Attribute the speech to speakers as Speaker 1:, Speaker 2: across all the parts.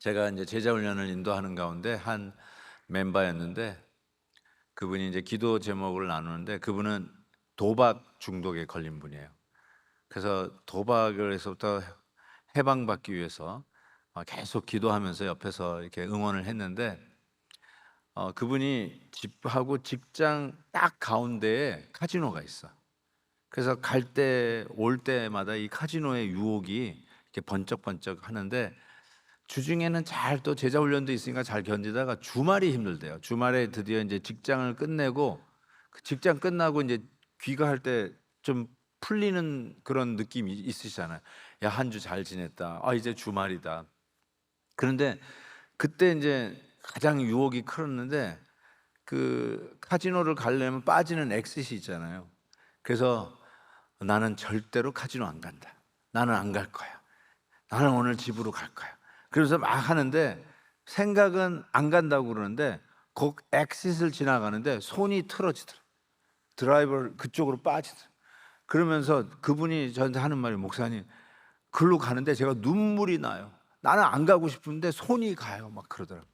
Speaker 1: 제가 이제 제자 훈련을 인도하는 가운데 한 멤버였는데, 그분이 이제 기도 제목을 나누는데, 그분은 도박 중독에 걸린 분이에요. 그래서 도박에서부터 해방받기 위해서 계속 기도하면서 옆에서 이렇게 응원을 했는데, 그분이 집하고 직장 딱 가운데에 카지노가 있어. 그래서 갈 때 올 때마다 이 카지노의 유혹이 이렇게 번쩍번쩍 하는데, 주중에는 잘 또 제자 훈련도 있으니까 잘 견디다가 주말이 힘들대요. 주말에 드디어 이제 직장을 끝내고, 그 직장 끝나고 이제 귀가할 때 좀 풀리는 그런 느낌이 있으시잖아요. 야, 한 주 잘 지냈다. 아, 이제 주말이다. 그런데 그때 이제 가장 유혹이 클었는데, 그 카지노를 가려면 빠지는 엑싯이 있잖아요. 그래서 나는 절대로 카지노 안 간다. 나는 안 갈 거야. 나는 오늘 집으로 갈 거야. 그래서 막 하는데, 생각은 안 간다고 그러는데 그 엑싯을 지나가는데 손이 틀어지더라. 드라이버를 그쪽으로 빠지더라. 그러면서 그분이 저한테 하는 말이, 목사님, 글로 가는데 제가 눈물이 나요. 나는 안 가고 싶은데 손이 가요. 막 그러더라고요.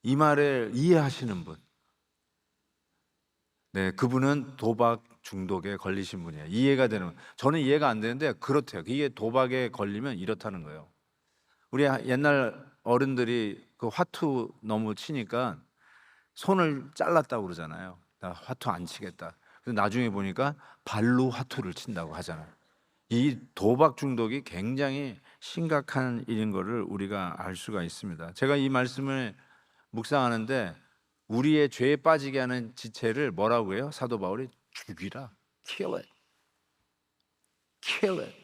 Speaker 1: 이 말을 이해하시는 분. 네, 그분은 도박 중독에 걸리신 분이에요. 이해가 되는 분. 저는 이해가 안 되는데 그렇대요. 이게 도박에 걸리면 이렇다는 거예요. 우리 옛날 어른들이 그 화투 너무 치니까 손을 잘랐다고 그러잖아요. 나 화투 안 치겠다. 그래서 나중에 보니까 발로 화투를 친다고 하잖아요. 이 도박 중독이 굉장히 심각한 일인 거를 우리가 알 수가 있습니다. 제가 이 말씀을 묵상하는데, 우리의 죄에 빠지게 하는 지체를 뭐라고 해요? 사도 바울이 죽이라. Kill it. Kill it.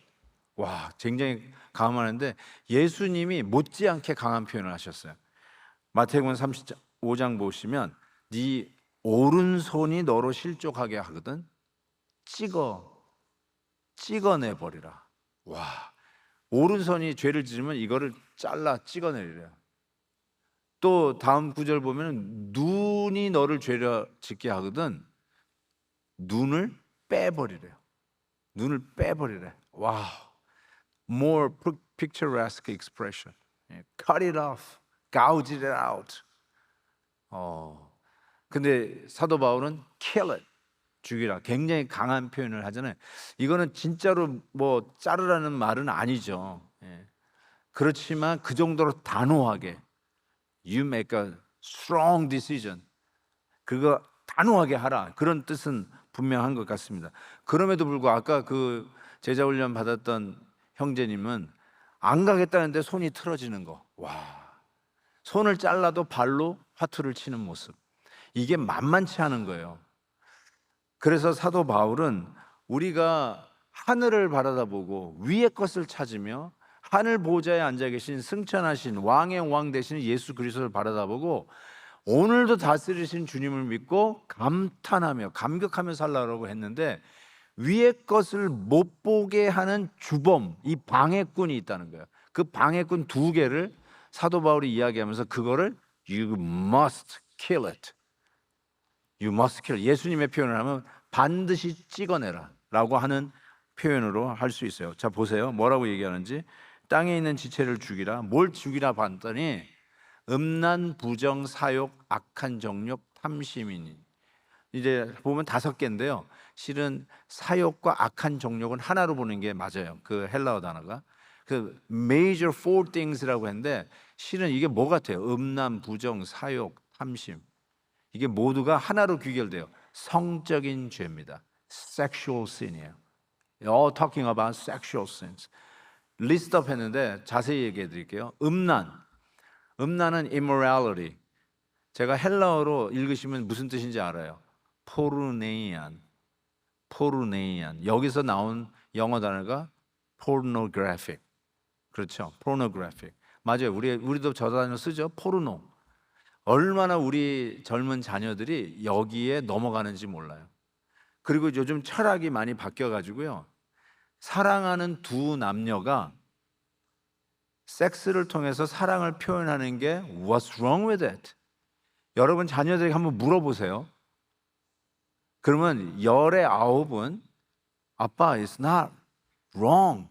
Speaker 1: 와, 굉장히 강하는데 예수님이 못지않게 강한 표현을 하셨어요. 마태복음 35장 보시면, 네 오른손이 너로 실족하게 하거든 찍어내 버리라. 와, 오른손이 죄를 지으면 이거를 잘라 찍어내리래요. 또 다음 구절 보면, 눈이 너를 죄를 짓게 하거든 눈을 빼버리래요. 눈을 빼버리래. 와, more picturesque expression. Cut it off, gouge it out. 근데 사도 바울은 kill it, 죽이라. 굉장히 강한 표현을 하잖아요. 이거는 진짜로 뭐 자르라는 말은 아니죠. 그렇지만 그 정도로 단호하게, you make a strong decision, 그거 단호하게 하라, 그런 뜻은 분명한 것 같습니다. 그럼에도 불구하고 아까 그 제자 훈련 받았던 형제님은 안 가겠다는데 손이 틀어지는 거. 와, 손을 잘라도 발로 화투를 치는 모습. 이게 만만치 않은 거예요. 그래서 사도 바울은 우리가 하늘을 바라다보고 위의 것을 찾으며 하늘 보좌에 앉아 계신 승천하신 왕의 왕 되시는 예수 그리스도를 바라다보고 오늘도 다스리신 주님을 믿고 감탄하며 감격하며 살라고 했는데, 위의 것을 못 보게 하는 주범, 이 방해꾼이 있다는 거예요. 그 방해꾼 두 개를 사도 바울이 이야기하면서 그거를 you must kill it. You must kill. 예수님의 표현을 하면 반드시 찍어내라 라고 하는 표현으로 할 수 있어요. 자, 보세요. 뭐라고 얘기하는지. 땅에 있는 지체를 죽이라. 뭘 죽이라 봤더니, 음란, 부정, 사욕, 악한 정욕, 탐심이니. 이제 보면 5개인데요. 실은 사욕과 악한 정욕은 하나로 보는 게 맞아요. 그 헬라어 단어가. 그 major four things라고 했는데, 실은 이게 뭐 같아요? 음란, 부정, 사욕, 탐심. 이게 모두가 하나로 귀결돼요. 성적인 죄입니다. Sexual sin이에요. All talking about sexual sins. 리스트업 했는데 자세히 얘기해 드릴게요. 음란은 immorality. 제가 헬라어로 읽으시면 무슨 뜻인지 알아요. 포르네이안. 여기서 나온 영어 단어가 pornographic. 그렇죠. pornographic. 맞아요. 우리도 저 단어 쓰죠. 포르노. 얼마나 우리 젊은 자녀들이 여기에 넘어가는지 몰라요. 그리고 요즘 철학이 많이 바뀌어 가지고요, 사랑하는 두 남녀가 섹스를 통해서 사랑을 표현하는 게 What's wrong with it? 여러분 자녀들에게 한번 물어보세요. 그러면 10의 9은 아빠, it's not wrong,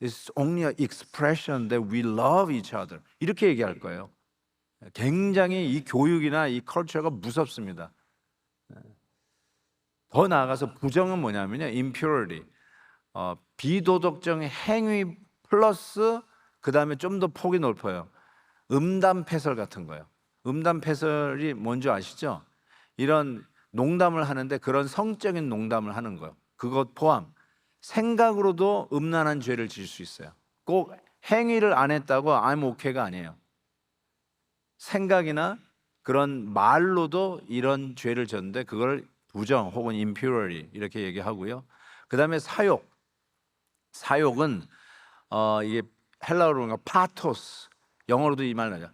Speaker 1: It's only an expression that we love each other. 이렇게 얘기할 거예요. 굉장히 이 교육이나 이 컬처가 무섭습니다. 더 나아가서 부정은 뭐냐면요, impurity, 비도덕적 행위 플러스 그 다음에 좀 더 폭이 넓어요. 음담패설 같은 거예요. 음담패설이 뭔지 아시죠? 이런 농담을 하는데 그런 성적인 농담을 하는 거예요. 그것 포함 생각으로도 음란한 죄를 지을 수 있어요. 꼭 행위를 안 했다고 I'm okay가 아니에요. 생각이나 그런 말로도 이런 죄를 졌는데 그걸 부정 혹은 impurity 이렇게 얘기하고요. 그 다음에 사욕. 사욕은 이게 헬라어로 파토스, 영어로도 이 말 나죠.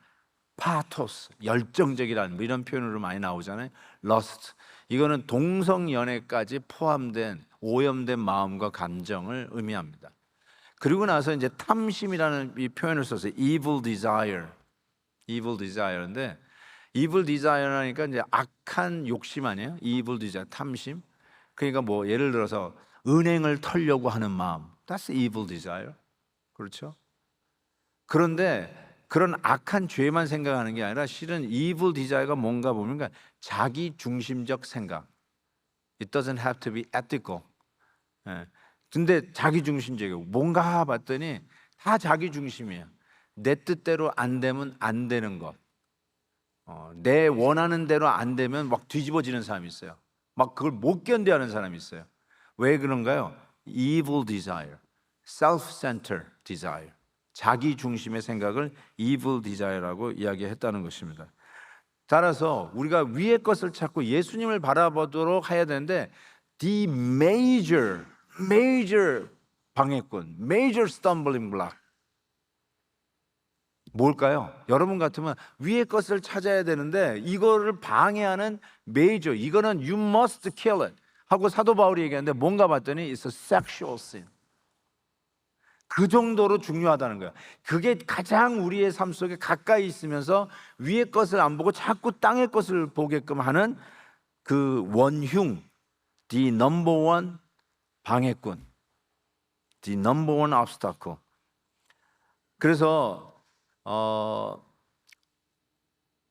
Speaker 1: 파토스, 열정적이라는 뭐 이런 표현으로 많이 나오잖아요. lust. 이거는 동성 연애까지 포함된 오염된 마음과 감정을 의미합니다. 그리고 나서 이제 탐심이라는 이 표현을 썼어요. evil desire. evil desire인데 evil desire라니까 이제 악한 욕심 아니에요? evil desire, 탐심. 그러니까 뭐 예를 들어서 은행을 털려고 하는 마음. That's evil desire. 그렇죠? 그런데 그런 악한 죄만 생각하는 게 아니라 실은 evil desire가 뭔가 보면 그러니까 자기 중심적 생각. It doesn't have to be ethical. 예. 근데 자기 중심적이고 뭔가 봤더니 다 자기 중심이에요. 내 뜻대로 안 되면 안 되는 것. 내 원하는 대로 안 되면 막 뒤집어지는 사람이 있어요. 막 그걸 못 견뎌하는 사람이 있어요. 왜 그런가요? Evil desire, self-centered desire. 자기 중심의 생각을 evil desire라고 이야기했다는 것입니다. 따라서 우리가 위의 것을 찾고 예수님을 바라보도록 해야 되는데 the major 방해꾼, major stumbling block 뭘까요? 여러분 같으면 위의 것을 찾아야 되는데 이거를 방해하는 major, 이거는 you must kill it 하고 사도 바울이 얘기하는데 뭔가 봤더니 it's a sexual sin. 그 정도로 중요하다는 거예요. 그게 가장 우리의 삶 속에 가까이 있으면서 위의 것을 안 보고 자꾸 땅의 것을 보게끔 하는 그 원흉, the number one 방해꾼, the number one obstacle. 그래서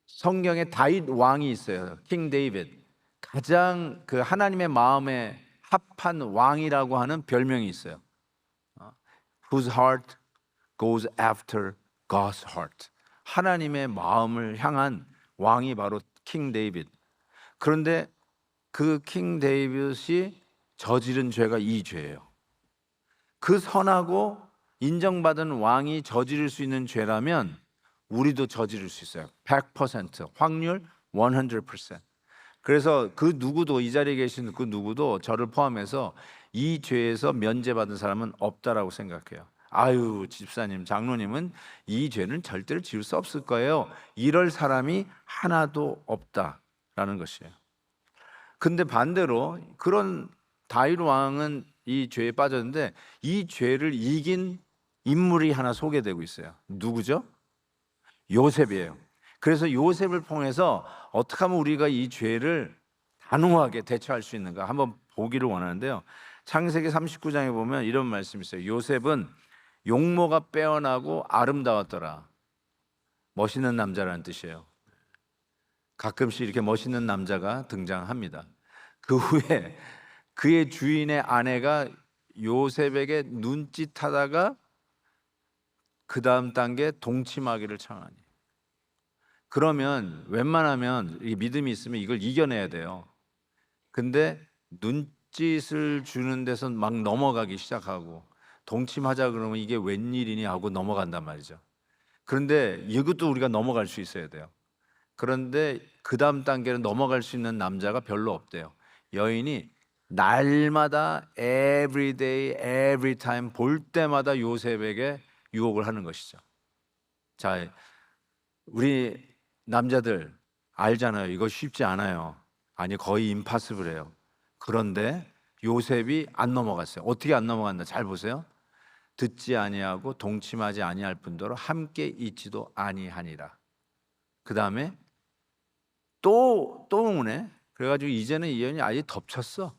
Speaker 1: 성경에 다윗 왕이 있어요. 킹 데이빗. 가장 그 하나님의 마음에 합한 왕이라고 하는 별명이 있어요. Whose heart goes after God's heart. 하나님의 마음을 향한 왕이 바로 킹 데이빗. 그런데 그 킹 데이빗이 저지른 죄가 이 죄예요. 그 선하고 인정받은 왕이 저지를 수 있는 죄라면 우리도 저지를 수 있어요. 100% 확률 100%. 그래서 그 누구도 이 자리에 계신 그 누구도 저를 포함해서 이 죄에서 면제받은 사람은 없다라고 생각해요. 아유, 집사님, 장로님은 이 죄는 절대로 지울 수 없을 거예요. 이럴 사람이 하나도 없다라는 것이에요. 근데 반대로 그런 다윗 왕은 이 죄에 빠졌는데 이 죄를 이긴 인물이 하나 소개되고 있어요. 누구죠? 요셉이에요. 그래서 요셉을 통해서 어떻게 하면 우리가 이 죄를 단호하게 대처할 수 있는가 한번 보기를 원하는데요. 창세기 39장에 보면 이런 말씀이 있어요. 요셉은 용모가 빼어나고 아름다웠더라. 멋있는 남자라는 뜻이에요. 가끔씩 이렇게 멋있는 남자가 등장합니다. 그 후에 그의 주인의 아내가 요셉에게 눈짓하다가 그 다음 단계 동침하기를 청하니. 그러면 웬만하면 이 믿음이 있으면 이걸 이겨내야 돼요. 근데 눈짓을 주는 데서 막 넘어가기 시작하고 동침하자 그러면 이게 웬일이니 하고 넘어간단 말이죠. 그런데 이것도 우리가 넘어갈 수 있어야 돼요. 그런데 그 다음 단계는 넘어갈 수 있는 남자가 별로 없대요. 여인이 날마다 every day, every time 볼 때마다 요셉에게 유혹을 하는 것이죠. 자, 우리 남자들 알잖아요. 이거 쉽지 않아요. 아니 거의 임파서블해요. 그런데 요셉이 안 넘어갔어요. 어떻게 안 넘어갔나 잘 보세요. 듣지 아니하고 동침하지 아니할 뿐더러 함께 있지도 아니하니라. 그 다음에 또 오네. 그래가지고 이제는 이 여인이 아예 덮쳤어.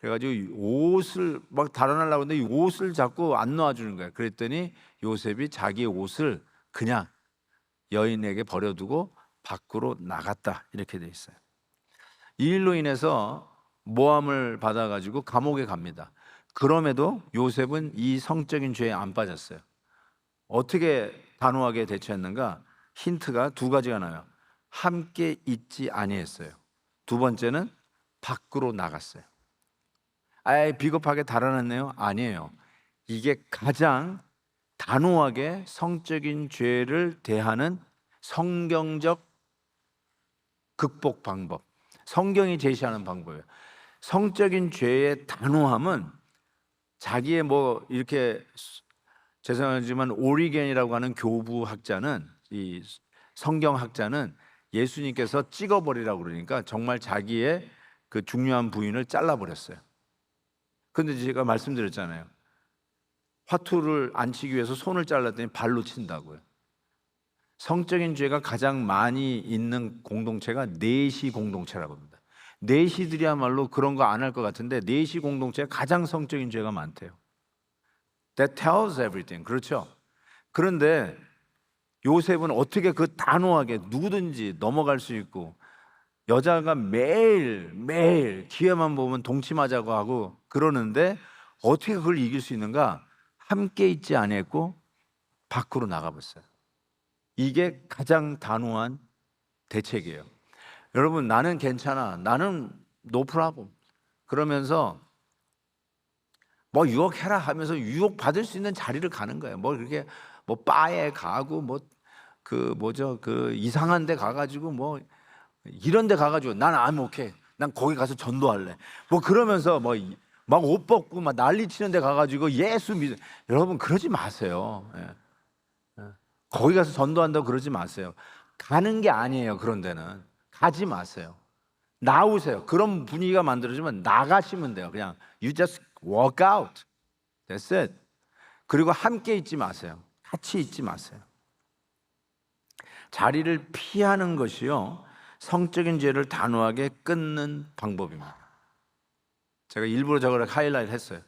Speaker 1: 그래가지고 이 옷을 막 달아나려고 하는데 이 옷을 자꾸 안 놓아주는 거야. 그랬더니 요셉이 자기의 옷을 그냥 여인에게 버려두고 밖으로 나갔다, 이렇게 돼 있어요. 이 일로 인해서 모함을 받아가지고 감옥에 갑니다. 그럼에도 요셉은 이 성적인 죄에 안 빠졌어요. 어떻게 단호하게 대처했는가? 힌트가 두 가지가 나요. 함께 있지 아니했어요. 두 번째는 밖으로 나갔어요. 아예 비겁하게 달아났네요? 아니에요. 이게 가장 단호하게 성적인 죄를 대하는 성경적 극복 방법, 성경이 제시하는 방법이에요. 성적인 죄의 단호함은 자기의 뭐 이렇게, 죄송하지만 오리겐이라고 하는 교부학자는, 이 성경학자는 예수님께서 찍어버리라고 그러니까 정말 자기의 그 중요한 부인을 잘라버렸어요. 근데 제가 말씀드렸잖아요. 화투를 안 치기 위해서 손을 잘랐더니 발로 친다고요. 성적인 죄가 가장 많이 있는 공동체가 내시 공동체라고 합니다. 내시들이야말로 그런 거 안 할 것 같은데 내시 공동체가 가장 성적인 죄가 많대요. That tells everything. 그렇죠? 그런데 요셉은 어떻게 그 단호하게 누구든지 넘어갈 수 있고, 여자가 매일 기회만 보면 동침하자고 하고 그러는데 어떻게 그걸 이길 수 있는가? 함께 있지 아니했고 밖으로 나가봤어요. 이게 가장 단호한 대책이에요. 여러분, 나는 괜찮아, 나는 no problem 그러면서 뭐 유혹해라 하면서 유혹 받을 수 있는 자리를 가는 거예요. 뭐 그렇게 뭐 바에 가고 뭐 그 뭐죠, 그 이상한 데 가가지고 뭐 이런 데 가가지고 난 I'm okay, 난 거기 가서 전도할래, 뭐 그러면서 뭐 막 옷 벗고 막 난리 치는 데 가가지고 예수 믿어. 여러분, 그러지 마세요. 예. 거기 가서 전도한다고 그러지 마세요. 가는 게 아니에요. 그런 데는 가지 마세요. 나오세요. 그런 분위기가 만들어지면 나가시면 돼요. 그냥 you just walk out. That's it. 그리고 함께 있지 마세요. 같이 있지 마세요. 자리를 피하는 것이요, 성적인 죄를 단호하게 끊는 방법입니다. 제가 일부러 저걸 하이라이트 했어요.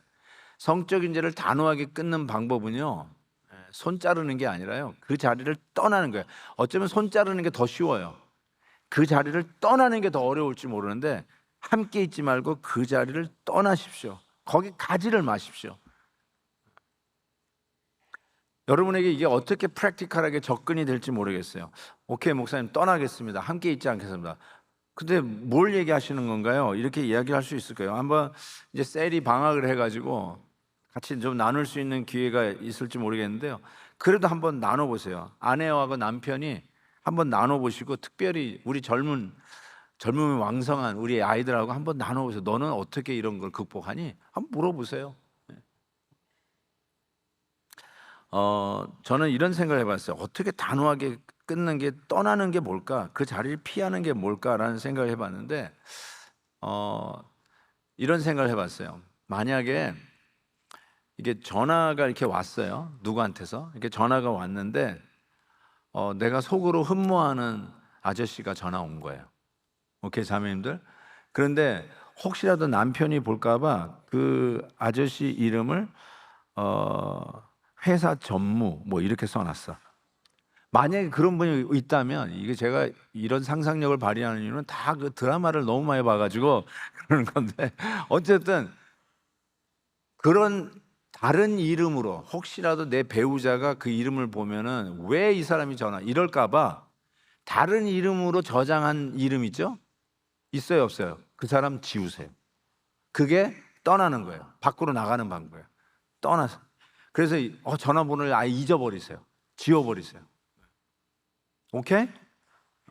Speaker 1: 성적인 죄를 단호하게 끊는 방법은요, 손 자르는 게 아니라요, 그 자리를 떠나는 거예요. 어쩌면 손 자르는 게 더 쉬워요. 그 자리를 떠나는 게 더 어려울지 모르는데 함께 있지 말고 그 자리를 떠나십시오. 거기 가지를 마십시오. 여러분에게 이게 어떻게 프랙티컬하게 접근이 될지 모르겠어요. 오케이, 목사님 떠나겠습니다. 함께 있지 않겠습니다. 근데 뭘 얘기하시는 건가요? 이렇게 이야기할 수 있을까요? 한번 이제 셀이 방학을 해가지고 같이 좀 나눌 수 있는 기회가 있을지 모르겠는데요. 그래도 한번 나눠보세요. 아내하고 남편이 한번 나눠보시고, 특별히 우리 젊음이 왕성한 우리 아이들하고 한번 나눠보세요. 너는 어떻게 이런 걸 극복하니? 한번 물어보세요. 저는 이런 생각을 해봤어요. 어떻게 단호하게 끊는 게, 떠나는 게 뭘까? 그 자리를 피하는 게 뭘까라는 생각을 해봤는데, 이런 생각을 해봤어요. 만약에 이게 전화가 이렇게 왔어요. 누구한테서 이렇게 전화가 왔는데, 내가 속으로 흠모하는 아저씨가 전화 온 거예요. 오케이, 자매님들. 그런데 혹시라도 남편이 볼까봐 그 아저씨 이름을 회사 전무 뭐 이렇게 써놨어. 만약에 그런 분이 있다면, 이게 제가 이런 상상력을 발휘하는 이유는 다 그 드라마를 너무 많이 봐가지고 그러는 건데, 어쨌든 그런 다른 이름으로 혹시라도 내 배우자가 그 이름을 보면은 왜 이 사람이 전화 이럴까봐 다른 이름으로 저장한 이름 있죠? 있어요, 없어요? 그 사람 지우세요. 그게 떠나는 거예요. 밖으로 나가는 방법이에요. 떠나서. 그래서 전화번호를 아예 잊어버리세요. 지워버리세요. 오케이?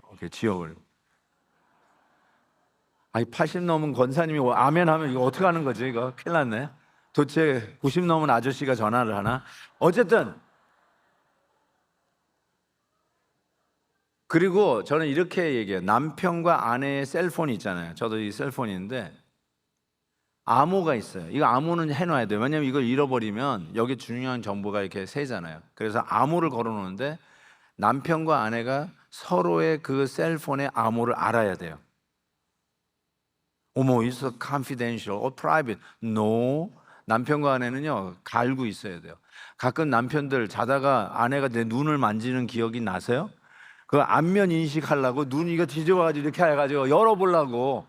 Speaker 1: 오케이, 지워버리고. 아니, 80 넘은 권사님이 아멘 하면 이거 어떻게 하는 거지? 이거 큰일 났네. 도대체 90 넘은 아저씨가 전화를 하나? 어쨌든, 그리고 저는 이렇게 얘기해요. 남편과 아내의 셀폰이 있잖아요. 저도 이 셀폰이 있는데 암호가 있어요. 이거 암호는 해놔야 돼요. 왜냐면 이걸 잃어버리면 여기 중요한 정보가 이렇게 새잖아요. 그래서 암호를 걸어놓는데 남편과 아내가 서로의 그 셀폰의 암호를 알아야 돼요. 어머, it's confidential or private. No. 남편과 아내는요, 갈고 있어야 돼요. 가끔 남편들 자다가 아내가 내 눈을 만지는 기억이 나세요? 그 안면 인식하려고 눈 이거 뒤집어가지고 이렇게 해가지고 열어보려고,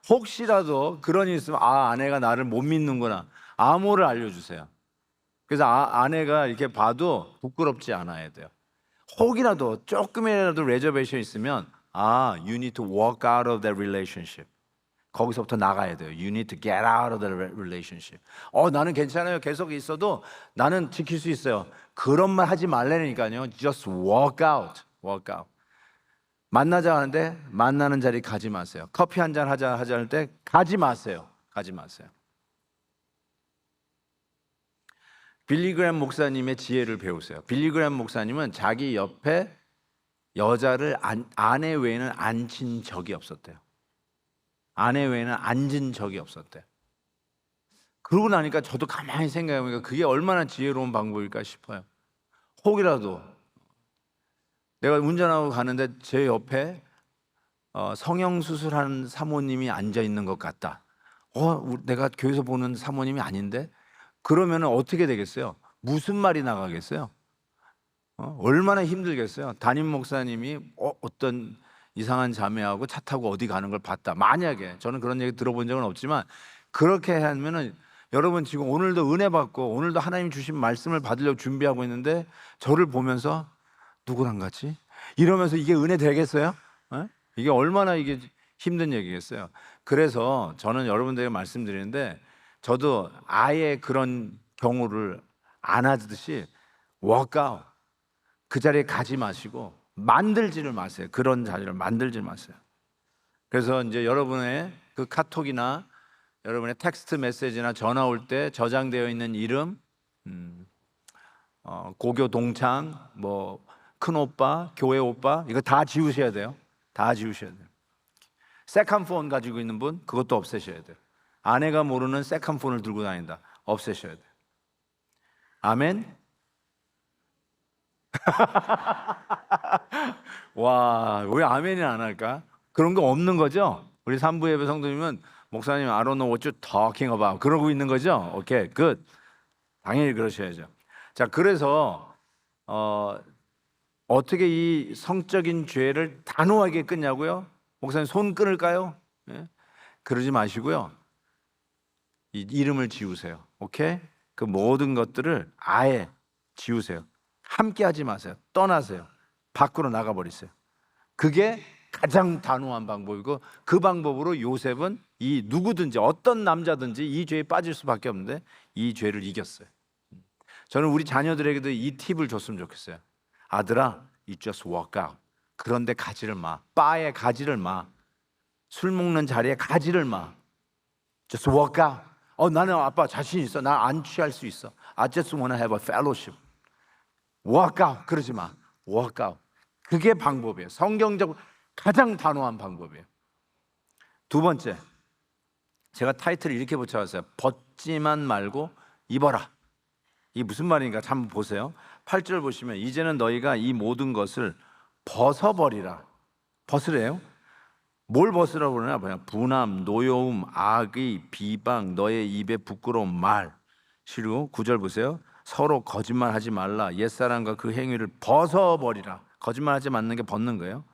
Speaker 1: 혹시라도 그런 일 있으면 아내가 나를 못 믿는구나. 암호를 알려주세요. 그래서 아내가 이렇게 봐도 부끄럽지 않아야 돼요. 혹이라도 조금이라도 레저베이션 있으면 you need to walk out of that relationship. 거기서부터 나가야 돼요. You need to get out of the relationship. 나는 괜찮아요. 계속 있어도 나는 지킬 수 있어요. 그런 말 하지 말라니까요. Just walk out. walk out. 만나자 하는데 만나는 자리 가지 마세요. 커피 한잔 하자 할 때 가지 마세요. 가지 마세요. 빌리 그레이엄 목사님의 지혜를 배우세요. 빌리 그레이엄 목사님은 자기 옆에 여자를 아내 외에는 앉힌 적이 없었대요. 아내 외에는 앉은 적이 없었대요. 그러고 나니까 저도 가만히 생각해보니까 그게 얼마나 지혜로운 방법일까 싶어요. 혹이라도 내가 운전하고 가는데 제 옆에 성형수술하는 사모님이 앉아있는 것 같다. 내가 교회에서 보는 사모님이 아닌데? 그러면 어떻게 되겠어요? 무슨 말이 나가겠어요? 얼마나 힘들겠어요? 담임 목사님이 어떤 이상한 자매하고 차 타고 어디 가는 걸 봤다. 만약에, 저는 그런 얘기 들어본 적은 없지만 그렇게 하면은 여러분 지금 오늘도 은혜 받고 오늘도 하나님 주신 말씀을 받으려고 준비하고 있는데 저를 보면서 누구랑 같이? 이러면서 이게 은혜 되겠어요? 이게 얼마나 이게 힘든 얘기겠어요? 그래서 저는 여러분들에게 말씀드리는데 저도 아예 그런 경우를 안 하듯이 워크아웃, 그 자리에 가지 마시고 만들지를 마세요. 그런 자리를 만들지 마세요. 그래서 이제 여러분의 그 카톡이나 여러분의 텍스트 메시지나 전화 올 때 저장되어 있는 이름, 고교 동창, 뭐 큰오빠, 교회 오빠, 이거 다 지우셔야 돼요. 다 지우셔야 돼요. 세컨폰 가지고 있는 분, 그것도 없애셔야 돼요. 아내가 모르는 세컨폰을 들고 다닌다. 없애셔야 돼요. 아멘? 와, 왜 아멘이 안 할까? 그런 거 없는 거죠? 우리 3부 예배 성도님은 목사님, I don't know what you're talking about. 그러고 있는 거죠? 오케이, good. 당연히 그러셔야죠. 자, 그래서 어떻게 이 성적인 죄를 단호하게 끊냐고요? 목사님 손 끊을까요? 예? 그러지 마시고요. 이 이름을 지우세요. 오케이? 그 모든 것들을 아예 지우세요. 함께 하지 마세요. 떠나세요. 밖으로 나가버리세요. 그게 가장 단호한 방법이고 그 방법으로 요셉은 이 누구든지 어떤 남자든지 이 죄에 빠질 수밖에 없는데 이 죄를 이겼어요. 저는 우리 자녀들에게도 이 팁을 줬으면 좋겠어요. 아들아, you just walk out. 그런데 가지를 마. 바에 가지를 마. 술 먹는 자리에 가지를 마. Just walk out. 나는 아빠 자신 있어. 나 안 취할 수 있어. I just want to have a fellowship. Walk out. 그러지 마. Walk out. 그게 방법이에요. 성경적으로 가장 단호한 방법이에요. 두 번째, 제가 타이틀을 이렇게 붙여왔어요. 벗지만 말고 입어라. 이게 무슨 말인가 한번 보세요. 8절 보시면 이제는 너희가 이 모든 것을 벗어버리라. 벗으래요. 뭘 벗으라고 그러냐? 뭐냐? 분함, 노여움, 악의, 비방, 너의 입에 부끄러운 말. 그리고 9절 보세요. 서로 거짓말하지 말라. 옛사람과 그 행위를 벗어버리라. 거짓말하지 않는 게 벗는 거예요.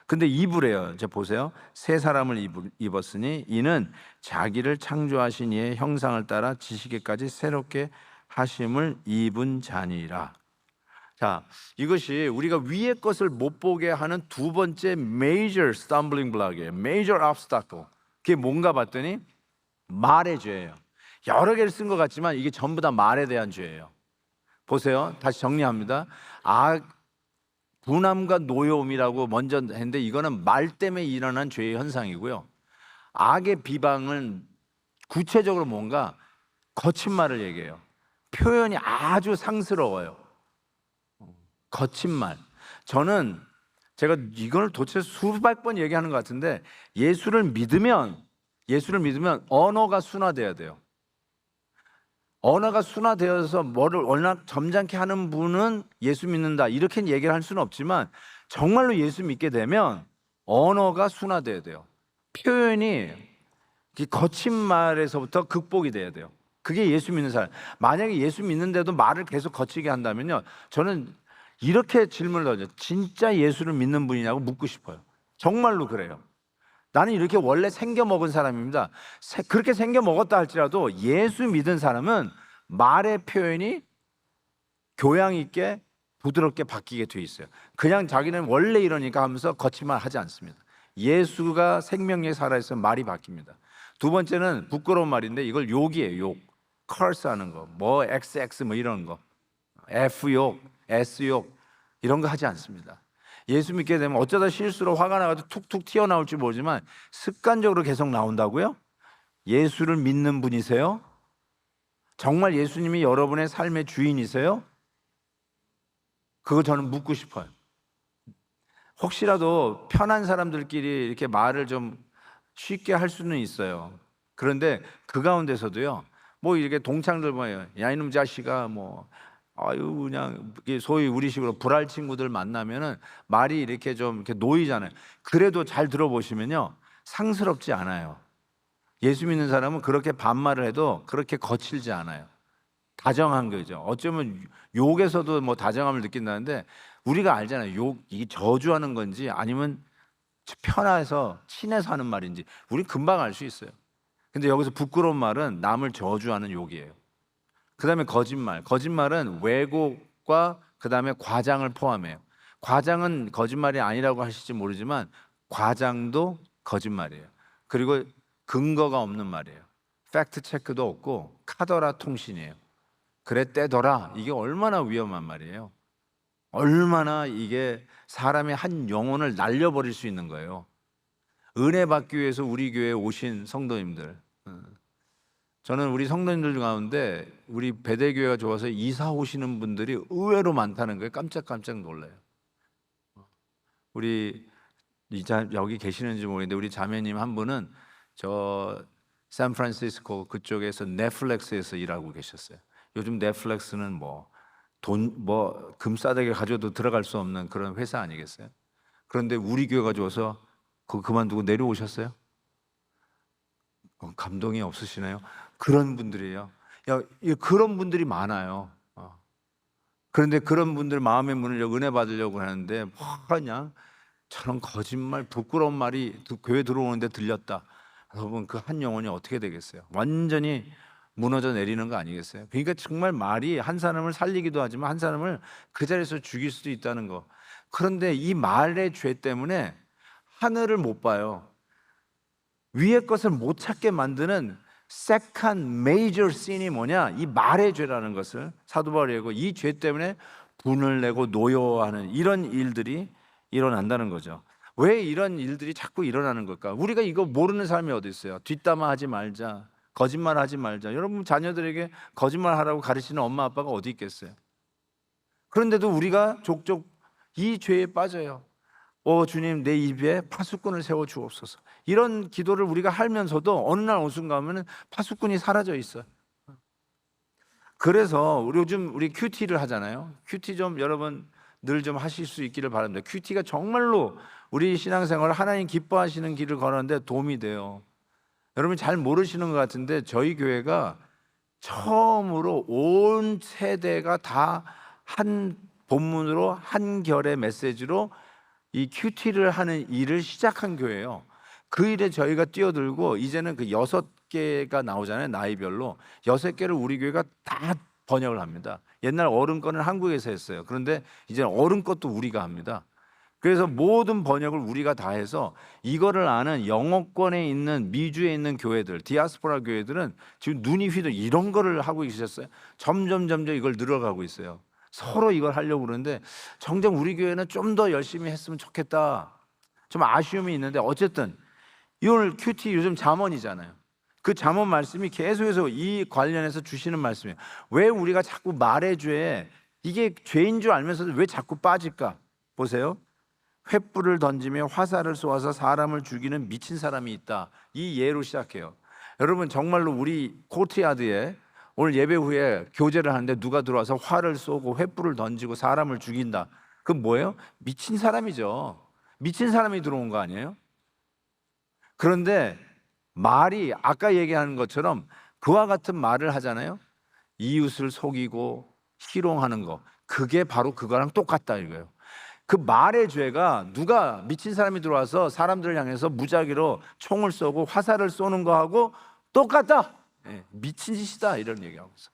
Speaker 1: 근데 입으래요. 이제 보세요. 새 사람을 입었으니 이는 자기를 창조하신 이의 형상을 따라 지시기까지 새롭게 하심을 입은 자니라. 자, 이것이 우리가 위의 것을 못 보게 하는 두 번째 major stumbling block이에요. major obstacle. 그게 뭔가 봤더니 말의 죄예요. 여러 개를 쓴 것 같지만 이게 전부 다 말에 대한 죄예요. 보세요. 다시 정리합니다. 분함과 노여움이라고 먼저 했는데 이거는 말 때문에 일어난 죄의 현상이고요. 악의 비방은 구체적으로 뭔가 거친 말을 얘기해요. 표현이 아주 상스러워요. 거친 말. 제가 이걸 도대체 수백 번 얘기하는 것 같은데 예수를 믿으면 언어가 순화돼야 돼요. 언어가 순화되어서 뭐를 워낙 점잖게 하는 분은 예수 믿는다 이렇게 얘기를 할 수는 없지만 정말로 예수 믿게 되면 언어가 순화돼야 돼요. 표현이 이 거친 말에서부터 극복이 돼야 돼요. 그게 예수 믿는 사람. 만약에 예수 믿는데도 말을 계속 거치게 한다면요, 저는 이렇게 질문을 던져. 진짜 예수를 믿는 분이냐고 묻고 싶어요. 정말로 그래요. 나는 이렇게 원래 생겨 먹은 사람입니다. 그렇게 생겨 먹었다 할지라도 예수 믿은 사람은 말의 표현이 교양 있게 부드럽게 바뀌게 돼 있어요. 그냥 자기는 원래 이러니까 하면서 거친 말 하지 않습니다. 예수가 생명력에 살아있으면 말이 바뀝니다. 두 번째는 부끄러운 말인데 이걸 욕이에요. 욕. curse 하는 거. 뭐 XX 뭐 이런 거. F욕, S욕 이런 거 하지 않습니다. 예수 믿게 되면 어쩌다 실수로 화가 나가지고 툭툭 튀어나올지 모르지만 습관적으로 계속 나온다고요? 예수를 믿는 분이세요? 정말 예수님이 여러분의 삶의 주인이세요? 그거 저는 묻고 싶어요. 혹시라도 편한 사람들끼리 이렇게 말을 좀 쉽게 할 수는 있어요. 그런데 그 가운데서도요, 뭐 이렇게 동창들 보면 야 이놈 자식아 뭐 아유 그냥 소위 우리식으로 불알 친구들 만나면은 말이 이렇게 좀 이렇게 놓이잖아요. 그래도 잘 들어보시면요, 상스럽지 않아요. 예수 믿는 사람은 그렇게 반말을 해도 그렇게 거칠지 않아요. 다정한 거죠. 어쩌면 욕에서도 뭐 다정함을 느낀다는데 우리가 알잖아요. 욕이 저주하는 건지 아니면 편해서 친해서 하는 말인지 우리 금방 알 수 있어요. 근데 여기서 부끄러운 말은 남을 저주하는 욕이에요. 그 다음에 거짓말. 거짓말은 왜곡과 그 다음에 과장을 포함해요. 과장은 거짓말이 아니라고 하실지 모르지만 과장도 거짓말이에요. 그리고 근거가 없는 말이에요. 팩트 체크도 없고 카더라 통신이에요. 그랬대더라. 이게 얼마나 위험한 말이에요. 얼마나 이게 사람의 한 영혼을 날려버릴 수 있는 거예요. 은혜 받기 위해서 우리 교회에 오신 성도님들, 저는 우리 성도님들 가운데 우리 배대교회가 좋아서 이사 오시는 분들이 의외로 많다는 거에 깜짝깜짝 놀라요. 우리 여기 계시는지 모르겠는데 우리 자매님 한 분은 저 샌프란시스코 그쪽에서 넷플릭스에서 일하고 계셨어요. 요즘 넷플릭스는 금 싸대기 가져도 들어갈 수 없는 그런 회사 아니겠어요? 그런데 우리 교회가 좋아서 그거 그만두고 내려오셨어요? 감동이 없으시나요? 그런 분들이에요. 그런 분들이 많아요. 그런데 그런 분들 마음의 문을 은혜 받으려고 하는데 그냥 저런 거짓말, 부끄러운 말이 교회 들어오는데 들렸다. 여러분 그 한 영혼이 어떻게 되겠어요? 완전히 무너져 내리는 거 아니겠어요? 그러니까 정말 말이 한 사람을 살리기도 하지만 한 사람을 그 자리에서 죽일 수도 있다는 거. 그런데 이 말의 죄 때문에 하늘을 못 봐요. 위의 것을 못 찾게 만드는 second major sin이 뭐냐? 이 말의 죄라는 것을 사도 바울이 얘기하고 이 죄 때문에 분을 내고 노여워하는 이런 일들이 일어난다는 거죠. 왜 이런 일들이 자꾸 일어나는 걸까? 우리가 이거 모르는 사람이 어디 있어요? 뒷담화하지 말자, 거짓말하지 말자. 여러분 자녀들에게 거짓말하라고 가르치는 엄마 아빠가 어디 있겠어요? 그런데도 우리가 족족 이 죄에 빠져요. 주님 내 입에 파수꾼을 세워 주옵소서. 이런 기도를 우리가 하면서도 어느 날 어느 순간 가면은 파수꾼이 사라져 있어요. 그래서 요즘 우리 큐티를 하잖아요. 큐티 좀 여러분 늘 좀 하실 수 있기를 바랍니다. 큐티가 정말로 우리 신앙생활 하나님 기뻐하시는 길을 걸었는데 도움이 돼요. 여러분 잘 모르시는 것 같은데 저희 교회가 처음으로 온 세대가 다 한 본문으로 한 결의 메시지로 이 큐티를 하는 일을 시작한 교회예요. 그 일에 저희가 뛰어들고 이제는 그 6개가 나오잖아요. 나이별로 6개를 우리 교회가 다 번역을 합니다. 옛날 어른 거는 한국에서 했어요. 그런데 이제 어른 것도 우리가 합니다. 그래서 모든 번역을 우리가 다 해서 이거를 아는 영어권에 있는 미주에 있는 교회들, 디아스포라 교회들은 지금 눈이 휘도 이런 거를 하고 계셨어요. 점점 이걸 늘어가고 있어요. 서로 이걸 하려고 그러는데 정작 우리 교회는 좀 더 열심히 했으면 좋겠다. 좀 아쉬움이 있는데 어쨌든 오늘 큐티 요즘 잠언이잖아요. 그 잠언 말씀이 계속해서 이 관련해서 주시는 말씀이에요. 왜 우리가 자꾸 말의 죄에 이게 죄인 줄 알면서도 왜 자꾸 빠질까? 보세요. 횃불을 던지며 화살을 쏘아서 사람을 죽이는 미친 사람이 있다. 이 예로 시작해요. 여러분 정말로 우리 코트야드에 오늘 예배 후에 교제를 하는데 누가 들어와서 활을 쏘고 횃불을 던지고 사람을 죽인다. 그건 뭐예요? 미친 사람이죠. 미친 사람이 들어온 거 아니에요? 그런데 말이 아까 얘기하는 것처럼 그와 같은 말을 하잖아요. 이웃을 속이고 희롱하는 거, 그게 바로 그거랑 똑같다 이거예요. 그 말의 죄가 누가 미친 사람이 들어와서 사람들을 향해서 무작위로 총을 쏘고 화살을 쏘는 거하고 똑같다. 예, 미친 짓이다 이런 얘기하고 있어.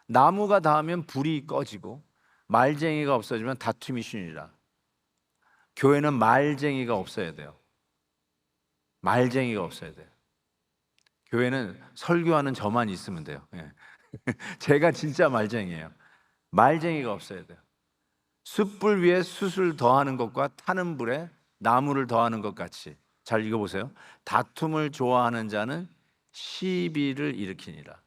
Speaker 1: 나무가 닿으면 불이 꺼지고 말쟁이가 없어지면 다툼이 쉬니라. 교회는 말쟁이가 없어야 돼요. 말쟁이가 없어야 돼요. 교회는 설교하는 저만 있으면 돼요. 예. 제가 진짜 말쟁이에요. 말쟁이가 없어야 돼요. 숯불 위에 숯을 더하는 것과 타는 불에 나무를 더하는 것 같이. 잘 읽어보세요. 다툼을 좋아하는 자는 시비를 일으키니라.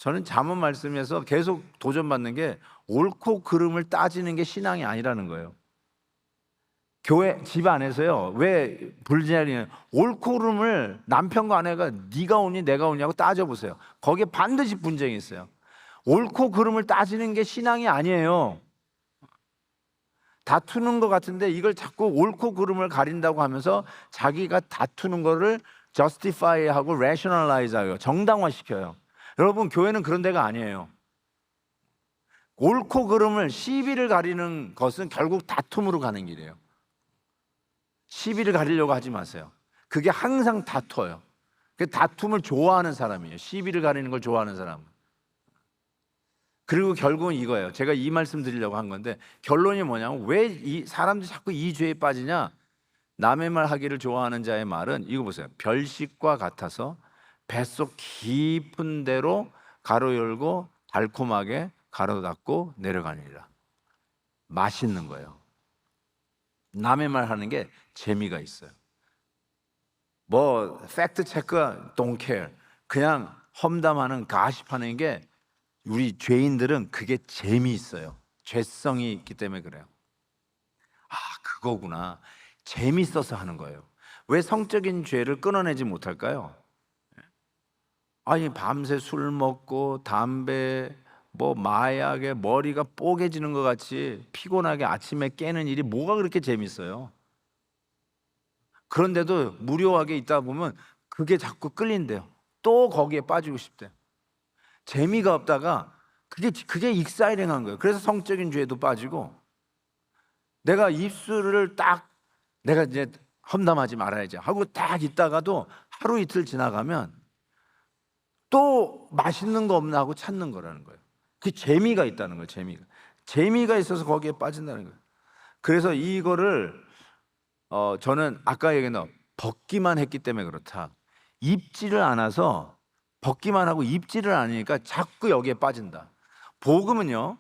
Speaker 1: 저는 잠언 말씀에서 계속 도전받는 게 옳고 그름을 따지는 게 신앙이 아니라는 거예요. 교회 집 안에서요, 왜 불자리는 옳고 그름을 남편과 아내가 네가 오니 내가 오냐고 따져보세요. 거기에 반드시 분쟁이 있어요. 옳고 그름을 따지는 게 신앙이 아니에요. 다투는 것 같은데 이걸 자꾸 옳고 그름을 가린다고 하면서 자기가 다투는 거를 justify하고 rationalize하고 정당화시켜요. 여러분, 교회는 그런 데가 아니에요. 옳고 그름을 시비를 가리는 것은 결국 다툼으로 가는 길이에요. 시비를 가리려고 하지 마세요. 그게 항상 다퉈요. 그 다툼을 좋아하는 사람이에요. 시비를 가리는 걸 좋아하는 사람. 그리고 결국은 이거예요. 제가 이 말씀 드리려고 한 건데 결론이 뭐냐면 왜 이 사람들이 자꾸 이 죄에 빠지냐? 남의 말 하기를 좋아하는 자의 말은 이거 보세요. 별식과 같아서 뱃속 깊은 데로 가로 열고 달콤하게 가로 닫고 내려가니라. 맛있는 거예요. 남의 말 하는 게 재미가 있어요. 뭐 팩트 체크 don't care. 그냥 험담하는 가십하는 게 우리 죄인들은 그게 재미있어요. 죄성이 있기 때문에 그래요. 아, 그거구나. 재밌어서 하는 거예요. 왜 성적인 죄를 끊어내지 못할까요? 아니, 밤새 술 먹고 담배 뭐 마약에 머리가 뽀개지는 것 같이 피곤하게 아침에 깨는 일이 뭐가 그렇게 재밌어요? 그런데도 무료하게 있다 보면 그게 자꾸 끌린대요. 또 거기에 빠지고 싶대요. 재미가 없다가 그게 익사이링한 거예요. 그래서 성적인 죄도 빠지고 내가 입술을 딱 내가 이제 험담하지 말아야지 하고 딱 있다가도 하루 이틀 지나가면 또 맛있는 거 없나 하고 찾는 거라는 거예요. 그 재미가 있다는 거예요. 재미가 있어서 거기에 빠진다는 거예요. 그래서 이거를 저는 아까 얘기한 벗기만 했기 때문에 그렇다. 입지를 않아서 벗기만 하고 입지를 않으니까 자꾸 여기에 빠진다. 복음은요,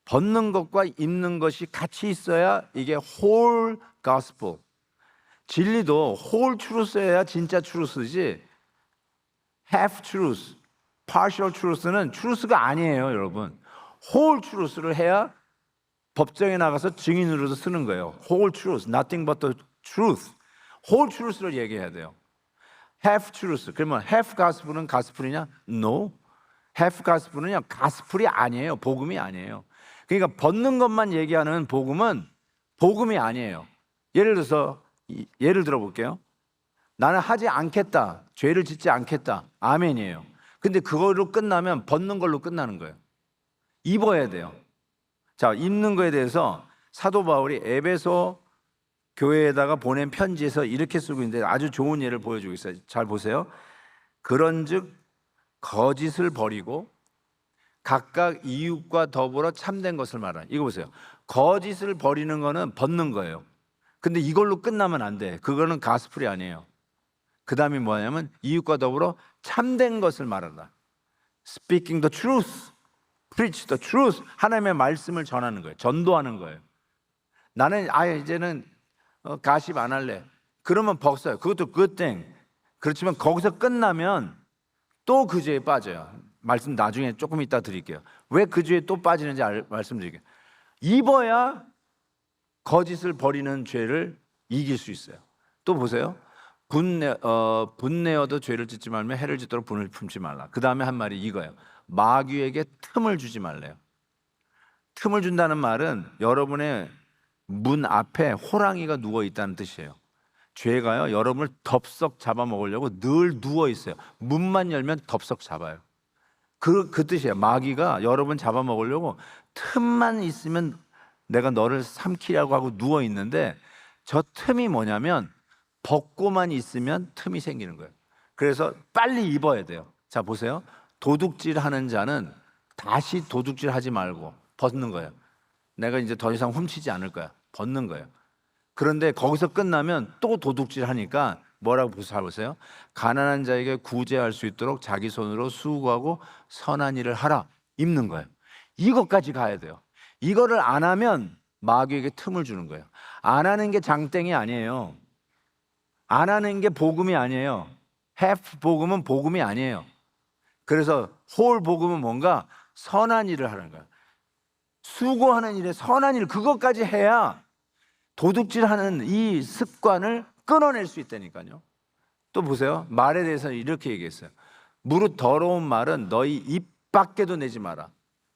Speaker 1: 벗는 것과 입는 것이 같이 있어야 이게 whole gospel. 진리도 whole truth여야 진짜 truth지 half truth, partial truth는 truth가 아니에요, 여러분. whole truth를 해야 법정에 나가서 증인으로도 쓰는 거예요. whole truth, nothing but the truth. whole truth를 얘기해야 돼요. half truth. 그러면 half gospel은 gospel이냐? No. half gospel은요, gospel이 아니에요. 복음이 아니에요. 그러니까 벗는 것만 얘기하는 복음은 복음이 아니에요. 예를 들어 볼게요. 나는 하지 않겠다. 죄를 짓지 않겠다. 아멘이에요. 근데 그걸로 끝나면 벗는 걸로 끝나는 거예요. 입어야 돼요. 자, 입는 거에 대해서 사도 바울이 에베소 교회에다가 보낸 편지에서 이렇게 쓰고 있는데 아주 좋은 예를 보여주고 있어요. 잘 보세요. 그런즉 거짓을 버리고 각각 이웃과 더불어 참된 것을 말하라. 이거 보세요. 거짓을 버리는 거는 벗는 거예요. 근데 이걸로 끝나면 안 돼. 그거는 가스풀이 아니에요. 그 다음이 뭐냐면 이웃과 더불어 참된 것을 말하라. Speaking the truth, preach the truth. 하나님의 말씀을 전하는 거예요. 전도하는 거예요. 나는 이제는 가십 안 할래. 그러면 벗어요. 그것도 good thing. 그렇지만 거기서 끝나면 또 그 죄에 빠져요. 말씀 나중에 조금 이따 드릴게요. 왜 그 죄에 또 빠지는지 말씀드릴게요. 입어야 거짓을 버리는 죄를 이길 수 있어요. 또 보세요. 분내어도 죄를 짓지 말며 해를 짓도록 분을 품지 말라. 그 다음에 한 말이 이거예요. 마귀에게 틈을 주지 말래요. 틈을 준다는 말은 여러분의 문 앞에 호랑이가 누워 있다는 뜻이에요. 죄가요, 여러분을 덥석 잡아먹으려고 늘 누워 있어요. 문만 열면 덥석 잡아요. 그 뜻이에요. 마귀가 여러분 잡아먹으려고 틈만 있으면 내가 너를 삼키려고 하고 누워 있는데, 저 틈이 뭐냐면 벗고만 있으면 틈이 생기는 거예요. 그래서 빨리 입어야 돼요. 자, 보세요. 도둑질 하는 자는 다시 도둑질 하지 말고 벗는 거예요. 내가 이제 더 이상 훔치지 않을 거야. 벗는 거예요. 그런데 거기서 끝나면 또 도둑질 하니까 뭐라고 잘 보세요. 가난한 자에게 구제할 수 있도록 자기 손으로 수고하고 선한 일을 하라. 입는 거예요. 이것까지 가야 돼요. 이거를 안 하면 마귀에게 틈을 주는 거예요. 안 하는 게 장땡이 아니에요. 안 하는 게 복음이 아니에요. half 복음은 복음이 아니에요. 그래서 whole 복음은 뭔가 선한 일을 하는 거예요. 수고하는 일에 선한 일, 그것까지 해야 도둑질하는 이 습관을 끊어낼 수 있다니까요. 또 보세요. 말에 대해서 이렇게 얘기했어요. 무릇 더러운 말은 너희 입 밖에도 내지 마라.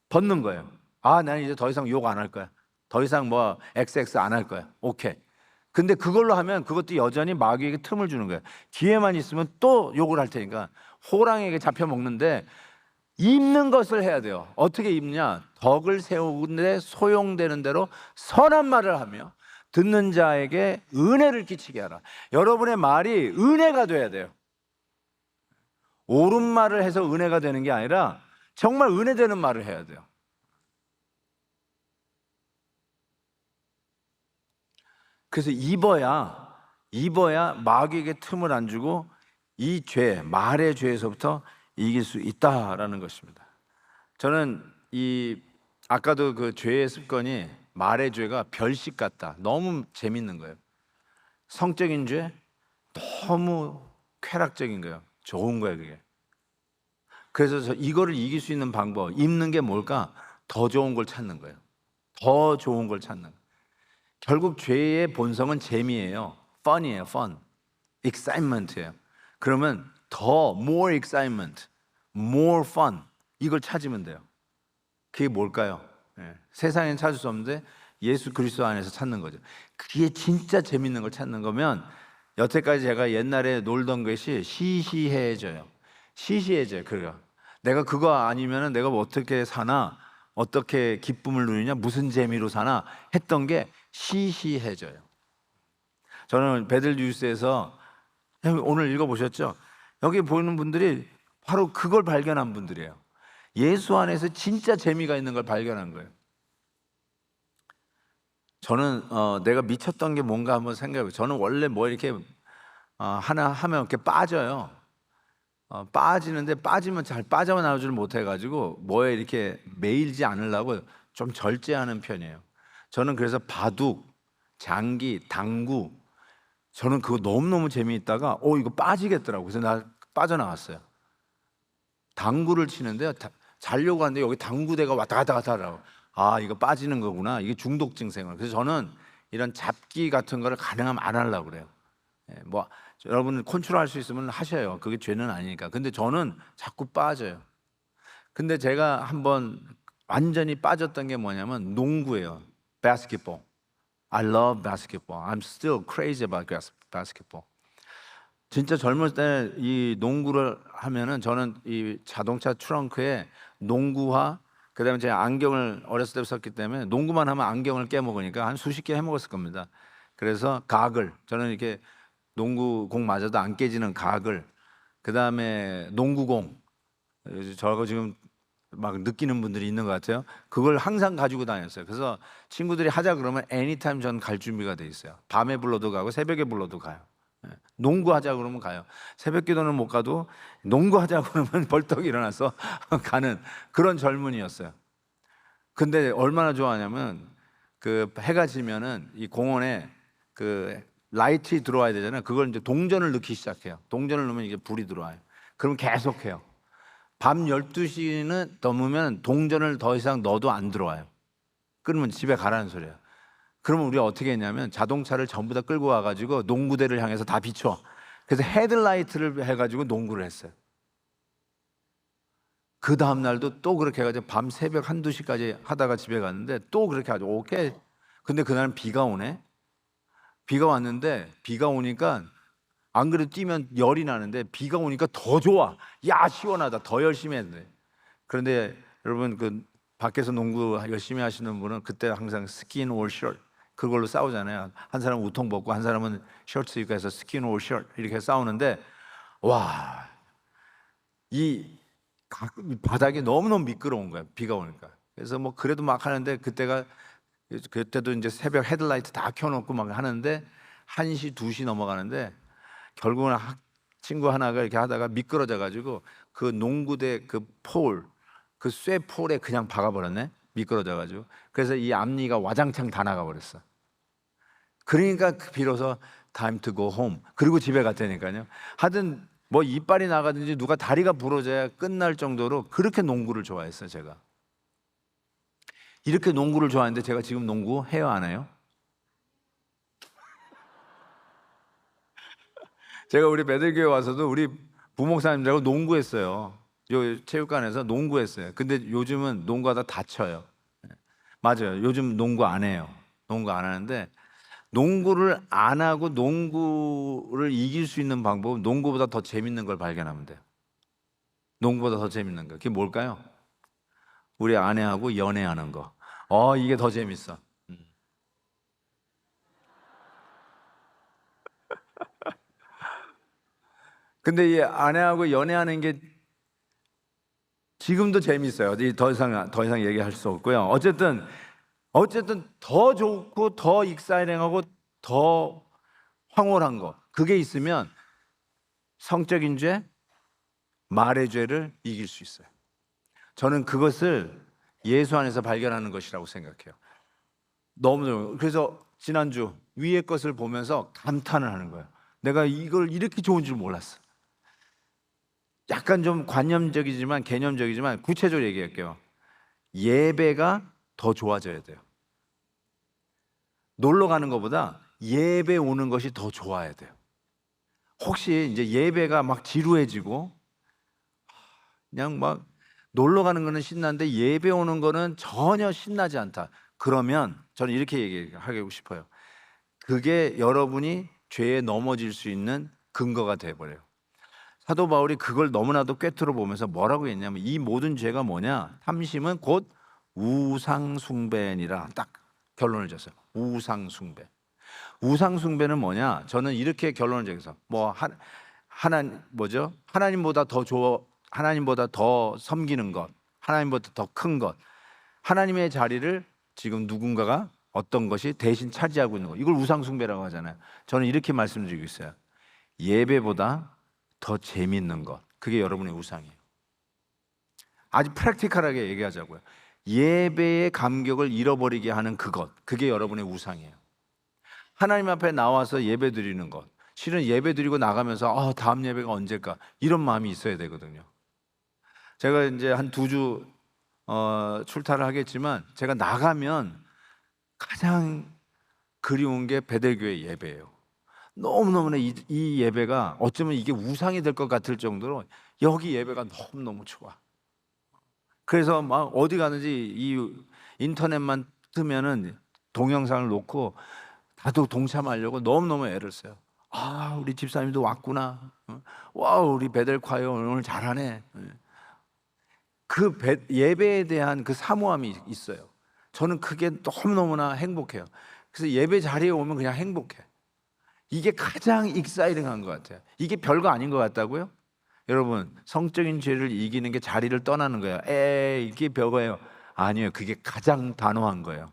Speaker 1: 벗는 거예요. 아, 나는 이제 더 이상 욕 안 할 거야. 더 이상 뭐 XX 안 할 거야. 오케이. 근데 그걸로 하면 그것도 여전히 마귀에게 틈을 주는 거예요. 기회만 있으면 또 욕을 할 테니까 호랑이에게 잡혀 먹는데, 입는 것을 해야 돼요. 어떻게 입냐? 덕을 세우는데 소용되는 대로 선한 말을 하며 듣는 자에게 은혜를 끼치게 하라. 여러분의 말이 은혜가 돼야 돼요. 옳은 말을 해서 은혜가 되는 게 아니라 정말 은혜 되는 말을 해야 돼요. 그래서 입어야 마귀에게 틈을 안 주고 이 죄, 말의 죄에서부터 이길 수 있다라는 것입니다. 저는 아까도 그 죄의 습관이, 말의 죄가 별식 같다. 너무 재밌는 거예요. 성적인 죄 너무 쾌락적인 거예요. 좋은 거예요, 그게. 그래서 이거를 이길 수 있는 방법, 입는 게 뭘까? 더 좋은 걸 찾는 거예요. 더 좋은 걸 찾는 거예요. 결국 죄의 본성은 재미예요. fun이에요, fun. excitement예요. 그러면 더 more excitement, more fun, 이걸 찾으면 돼요. 그게 뭘까요? 세상엔 찾을 수 없는데 예수 그리스도 안에서 찾는 거죠. 그게 진짜 재밌는 걸 찾는 거면, 여태까지 제가 옛날에 놀던 것이 시시해져요. 시시해져요. 그래요. 내가 그거 아니면 내가 어떻게 사나, 어떻게 기쁨을 누리냐, 무슨 재미로 사나 했던 게 시시해져요. 저는 베들뉴스에서, 오늘 읽어보셨죠? 여기 보이는 분들이 바로 그걸 발견한 분들이에요. 예수 안에서 진짜 재미가 있는 걸 발견한 거예요. 저는 내가 미쳤던 게 뭔가 한번 생각해요. 저는 원래 뭐 이렇게 하나 하면 이렇게 빠져요. 빠지는데 빠지면 잘 빠져나오지를 못해가지고 뭐에 이렇게 매일지 않으려고 좀 절제하는 편이에요. 저는 그래서 바둑, 장기, 당구, 저는 그거 너무너무 재미있다가 이거 빠지겠더라고요. 그래서 나 빠져나왔어요. 당구를 치는데 자려고 하는데 여기 당구대가 왔다 갔다 하더라고요. 아, 이거 빠지는 거구나. 이게 중독증 생활. 그래서 저는 이런 잡기 같은 거를 가능하면 안 하려고 그래요. 뭐 여러분 컨트롤할 수 있으면 하셔요. 그게 죄는 아니니까. 근데 저는 자꾸 빠져요. 근데 제가 한번 완전히 빠졌던 게 뭐냐면 농구예요. basketball. I love basketball. I'm still crazy about basketball. 진짜 젊을 때 이 농구를 하면은 저는 이 자동차 트렁크에 농구화, 그다음에 제가 안경을 어렸을 때 썼기 때문에 농구만 하면 안경을 깨먹으니까 한 수십 개 해먹었을 겁니다. 그래서 가글, 저는 이렇게 농구공 맞아도 안 깨지는 가글, 그다음에 농구공, 저거 지금 막 느끼는 분들이 있는 것 같아요. 그걸 항상 가지고 다녔어요. 그래서 친구들이 하자 그러면 애니타임 전 갈 준비가 돼 있어요. 밤에 불러도 가고 새벽에 불러도 가요. 농구하자 그러면 가요. 새벽기도는 못 가도 농구하자 그러면 벌떡 일어나서 가는 그런 젊은이였어요. 근데 얼마나 좋아하냐면, 그 해가 지면은 이 공원에 그 라이트 들어와야 되잖아요. 그걸 이제 동전을 넣기 시작해요. 동전을 넣으면 이게 불이 들어와요. 그럼 계속해요. 밤 12시는 넘으면 동전을 더 이상 넣어도 안 들어와요. 그러면 집에 가라는 소리예요. 그러면 우리가 어떻게 했냐면 자동차를 전부 다 끌고 와가지고 농구대를 향해서 다 비춰. 그래서 헤드라이트를 해가지고 농구를 했어요. 그 다음날도 또 그렇게 해가지고 밤 새벽 1~2시까지 하다가 집에 갔는데 또 그렇게 하죠. 오케이. 근데 그날은 비가 오네. 비가 왔는데 비가 오니까 안 그래도 뛰면 열이 나는데 비가 오니까 더 좋아. 야, 시원하다. 더 열심히 했네. 그런데 여러분, 그 밖에서 농구 열심히 하시는 분은 그때 항상 스킨 올 셔츠 그걸로 싸우잖아요. 한 사람은 우통 벗고 한 사람은 셔츠 입고 해서 스킨 올 셔츠 이렇게 싸우는데, 와, 이 바닥이 너무너무 미끄러운 거야, 비가 오니까. 그래서 뭐 그래도 막 하는데, 그때도 이제 새벽 헤드라이트 다 켜놓고 막 하는데 1시, 2시 넘어가는데 결국은 친구 하나가 이렇게 하다가 미끄러져 가지고 그 농구대 그 쇠 폴에 그냥 박아버렸네. 미끄러져 가지고. 그래서 이 앞니가 와장창 다 나가버렸어. 그러니까 비로소 time to go home. 그리고 집에 갔다니까요. 하여튼 뭐 이빨이 나가든지 누가 다리가 부러져야 끝날 정도로 그렇게 농구를 좋아했어요, 제가. 이렇게 농구를 좋아하는데 제가 지금 농구 해요, 안 해요? 제가 우리 베들교회 와서도 우리 부목사님들하고 농구했어요. 요 체육관에서 농구했어요. 근데 요즘은 농구하다 다쳐요. 맞아요. 요즘 농구 안 해요. 농구 안 하는데, 농구를 안 하고 농구를 이길 수 있는 방법은 농구보다 더 재밌는 걸 발견하면 돼요. 농구보다 더 재밌는 거. 그게 뭘까요? 우리 아내하고 연애하는 거. 이게 더 재밌어. 근데 이 아내하고 연애하는 게 지금도 재밌어요. 더 이상 얘기할 수 없고요. 어쨌든 더 좋고 더 익사이링하고 더 황홀한 거, 그게 있으면 성적인 죄, 말의 죄를 이길 수 있어요. 저는 그것을 예수 안에서 발견하는 것이라고 생각해요. 너무. 그래서 지난주 위의 것을 보면서 감탄을 하는 거예요. 내가 이걸 이렇게 좋은 줄 몰랐어. 약간 좀 관념적이지만 개념적이지만 구체적으로 얘기할게요. 예배가 더 좋아져야 돼요. 놀러 가는 것보다 예배 오는 것이 더 좋아야 돼요. 혹시 이제 예배가 막 지루해지고 그냥 막 놀러 가는 거는 신나는데 예배 오는 거는 전혀 신나지 않다. 그러면 저는 이렇게 얘기하고 싶어요. 그게 여러분이 죄에 넘어질 수 있는 근거가 돼버려요. 사도 바울이 그걸 너무나도 꿰뚫어 보면서 뭐라고 했냐면, 이 모든 죄가 뭐냐? 탐심은 곧 우상숭배니라. 딱 결론을 줬어요. 우상숭배. 우상숭배는 뭐냐? 저는 이렇게 결론을 정해서 하나님보다 더 섬기는 것, 하나님보다 더 큰 것, 하나님의 자리를 지금 누군가가 어떤 것이 대신 차지하고 있는 것, 이걸 우상숭배라고 하잖아요. 저는 이렇게 말씀드리고 있어요. 예배보다 더 재밌는 것, 그게 여러분의 우상이에요. 아주 프랙티컬하게 얘기하자고요. 예배의 감격을 잃어버리게 하는 그것, 그게 여러분의 우상이에요. 하나님 앞에 나와서 예배 드리는 것, 실은 예배 드리고 나가면서 다음 예배가 언제일까, 이런 마음이 있어야 되거든요. 제가 이제 한 2주 출타를 하겠지만, 제가 나가면 가장 그리운 게 베델교회 예배예요. 너무너무나 이 예배가 어쩌면 이게 우상이 될 것 같을 정도로 여기 예배가 너무너무 좋아. 그래서 막 어디 가는지 이 인터넷만 뜨면은 동영상을 놓고 다들 동참하려고 너무너무 애를 써요. 우리 집사님도 왔구나. 와, 우리 베델 콰이어 오늘 잘하네. 그 예배에 대한 그 사모함이 있어요. 저는 그게 너무너무나 행복해요. 그래서 예배 자리에 오면 그냥 행복해. 이게 가장 익사이팅한 것 같아요. 이게 별거 아닌 것 같다고요? 여러분, 성적인 죄를 이기는 게 자리를 떠나는 거예요. 이게 별거예요. 아니에요. 그게 가장 단호한 거예요.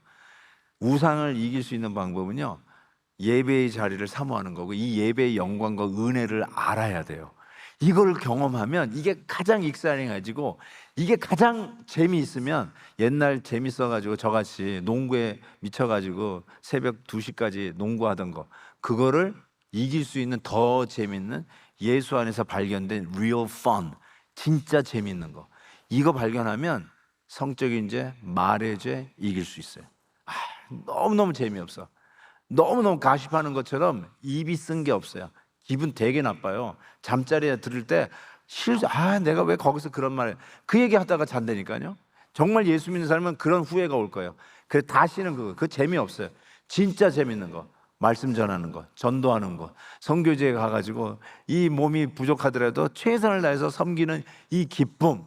Speaker 1: 우상을 이길 수 있는 방법은요, 예배의 자리를 사모하는 거고, 이 예배의 영광과 은혜를 알아야 돼요. 이걸 경험하면 이게 가장 익사이팅해지고, 이게 가장 재미있으면, 옛날 재밌어가지고 저같이 농구에 미쳐가지고 새벽 2시까지 농구하던 거, 그거를 이길 수 있는 더 재밌는, 예수 안에서 발견된 real fun, 진짜 재밌는 거, 이거 발견하면 성적인 죄, 말의 죄 이길 수 있어요. 너무너무 재미없어. 너무너무 가십하는 것처럼 입이 쓴 게 없어요. 기분 되게 나빠요. 잠자리에 들을 때 내가 왜 거기서 그런 말을, 그 얘기 하다가 잔다니까요. 정말 예수 믿는 사람은 그런 후회가 올 거예요. 그래서 다시는 그거 재미없어요. 진짜 재밌는 거, 말씀 전하는 것, 전도하는 것, 선교지에 가가지고 이 몸이 부족하더라도 최선을 다해서 섬기는 이 기쁨,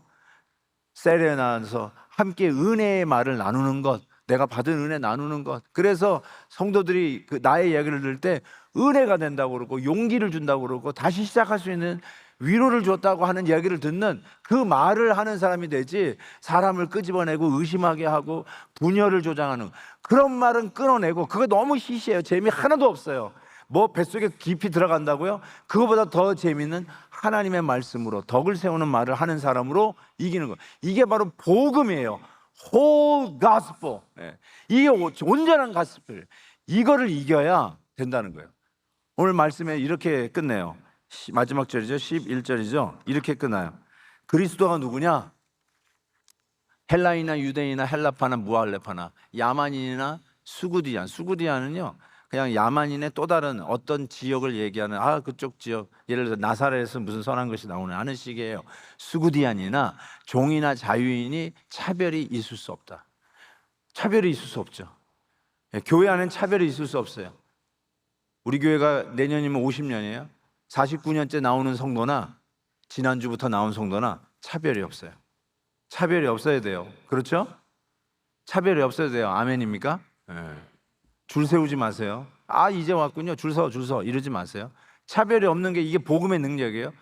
Speaker 1: 세레나서 함께 은혜의 말을 나누는 것, 내가 받은 은혜 나누는 것. 그래서 성도들이 나의 이야기를 들을 때 은혜가 된다고 그러고 용기를 준다고 그러고 다시 시작할 수 있는 위로를 줬다고 하는 이야기를 듣는 그 말을 하는 사람이 되지, 사람을 끄집어내고 의심하게 하고 분열을 조장하는 그런 말은 끊어내고, 그거 너무 시시해요. 재미 하나도 없어요. 뭐 뱃속에 깊이 들어간다고요? 그거보다 더 재미있는 하나님의 말씀으로 덕을 세우는 말을 하는 사람으로 이기는 거. 이게 바로 복음이에요. whole gospel. 이게 온전한 가스펠. 이거를 이겨야 된다는 거예요. 오늘 말씀에 이렇게 끝내요. 마지막 절이죠. 11절이죠. 이렇게 끝나요. 그리스도가 누구냐? 헬라이나 유대인이나 헬라파나 무할레파나 야만인이나 수구디안. 수구디안은요 그냥 야만인의 또 다른 어떤 지역을 얘기하는, 그쪽 지역, 예를 들어서 나사렛에서 무슨 선한 것이 나오는 하는 식이에요. 수구디안이나 종이나 자유인이 차별이 있을 수 없다. 차별이 있을 수 없죠. 교회 안에는 차별이 있을 수 없어요. 우리 교회가 내년이면 50년이에요. 49년째 나오는 성도나 지난주부터 나온 성도나 차별이 없어요. 차별이 없어야 돼요. 그렇죠? 차별이 없어야 돼요. 아멘입니까? 줄 세우지 마세요. 이제 왔군요. 줄 서 이러지 마세요. 차별이 없는 게 이게 복음의 능력이에요.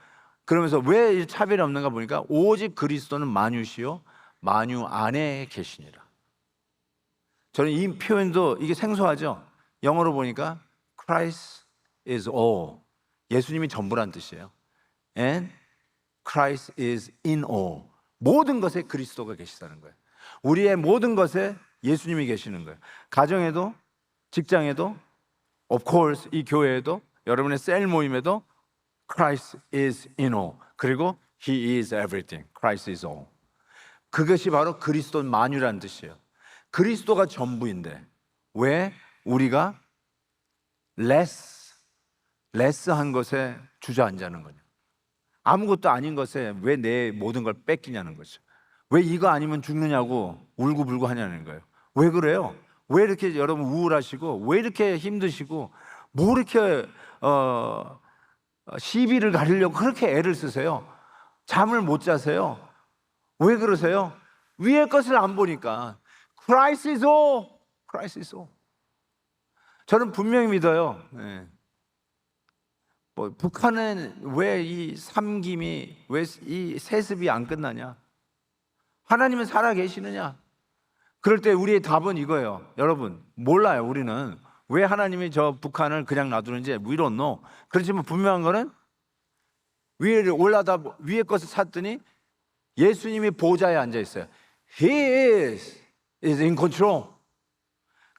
Speaker 1: 그러면서 왜 차별이 없는가 보니까 오직 그리스도는 만유시요 만유 안에 계시니라. 저는 이 표현도 이게 생소하죠. 영어로 보니까 Christ is all. 예수님이 전부란 뜻이에요. And Christ is in all. 모든 것에 그리스도가 계시다는 거예요. 우리의 모든 것에 예수님이 계시는 거예요. 가정에도, 직장에도, of course 이 교회에도, 여러분의 셀 모임에도 Christ is in all. 그리고 He is everything. Christ is all. 그것이 바로 그리스도 만유라는 뜻이에요. 그리스도가 전부인데 왜 우리가 레스한 것에 주저앉는 거냐? 아무것도 아닌 것에 왜 내 모든 걸 뺏기냐는 거죠. 왜 이거 아니면 죽느냐고 울고불고 하냐는 거예요. 왜 그래요? 왜 이렇게 여러분 우울하시고, 왜 이렇게 힘드시고, 뭐 이렇게 시비를 가리려고 그렇게 애를 쓰세요? 잠을 못 자세요? 왜 그러세요? 위의 것을 안 보니까. Christ is all. Christ is all. 저는 분명히 믿어요. 북한은 왜 이 삼김이, 왜 이 세습이 안 끝나냐? 하나님은 살아 계시느냐? 그럴 때 우리의 답은 이거예요. 여러분, 몰라요. 우리는 왜 하나님이 저 북한을 그냥 놔두는지 we don't know. 그렇지만 분명한 거는 위에 올라다 위에 것을 찾더니 예수님이 보좌에 앉아 있어요. He is in control.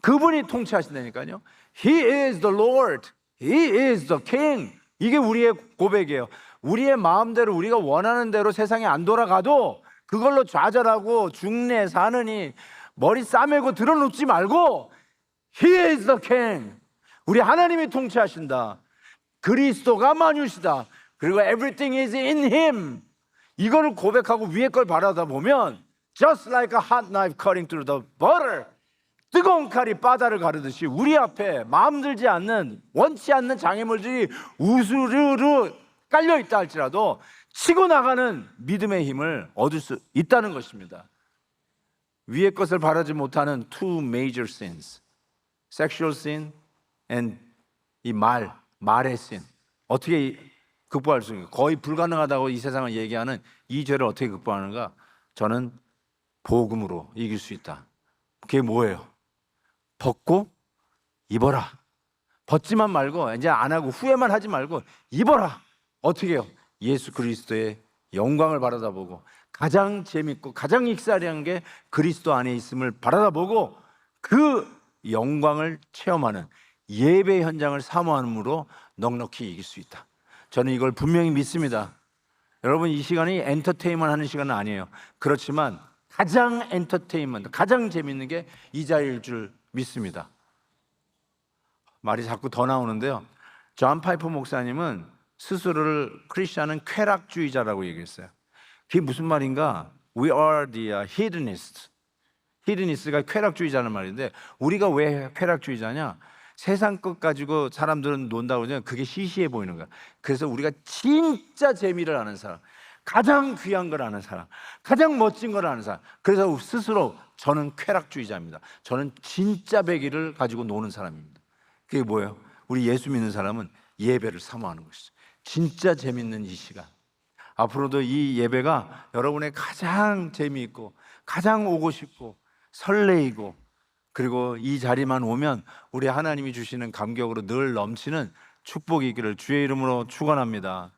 Speaker 1: 그분이 통치하신다니까요. He is the Lord. He is the King. 이게 우리의 고백이에요. 우리의 마음대로 우리가 원하는 대로 세상에 안 돌아가도 그걸로 좌절하고 중내 사느니 머리 싸매고 드러눕지 말고 He is the King. 우리 하나님이 통치하신다. 그리스도가 만유시다. 그리고 everything is in Him. 이거를 고백하고 위에 걸 바라다 보면 just like a hot knife cutting through the butter. 뜨거운 칼이 바다를 가르듯이 우리 앞에 마음 들지 않는, 원치 않는 장애물들이 우수르르 깔려 있다 할지라도 치고 나가는 믿음의 힘을 얻을 수 있다는 것입니다. 위의 것을 바라지 못하는 two major sins, sexual sin and 이 말의 sin. 어떻게 극복할 수 있는가? 거의 불가능하다고 이 세상을 얘기하는 이 죄를 어떻게 극복하는가? 저는 복음으로 이길 수 있다. 그게 뭐예요? 벗고 입어라. 벗지만 말고, 이제 안 하고 후회만 하지 말고 입어라. 어떻게 해요? 예수 그리스도의 영광을 바라다보고, 가장 재밌고 가장 익살이한 게 그리스도 안에 있음을 바라다보고 그 영광을 체험하는 예배 현장을 사모함으로 넉넉히 이길 수 있다. 저는 이걸 분명히 믿습니다. 여러분, 이 시간이 엔터테인먼트 하는 시간은 아니에요. 그렇지만 가장 엔터테인먼트, 가장 재밌는 게 이 자리일 줄 믿습니다. 말이 자꾸 더 나오는데요. 존 파이퍼 목사님은 스스로를 크리스천은 쾌락주의자라고 얘기했어요. 그게 무슨 말인가? We are the hedonists. 히드니스가 쾌락주의자는 말인데, 우리가 왜 쾌락주의자냐? 세상 것 가지고 사람들은 논다고 그러면 그게 시시해 보이는 거야. 그래서 우리가 진짜 재미를 아는 사람, 가장 귀한 걸 아는 사람, 가장 멋진 걸 아는 사람, 그래서 스스로 저는 쾌락주의자입니다. 저는 진짜 배기를 가지고 노는 사람입니다. 그게 뭐예요? 우리 예수 믿는 사람은 예배를 사모하는 것이죠. 진짜 재밌는 이 시간, 앞으로도 이 예배가 여러분의 가장 재미있고 가장 오고 싶고 설레이고, 그리고 이 자리만 오면 우리 하나님이 주시는 감격으로 늘 넘치는 축복이 있기를 주의 이름으로 축원합니다.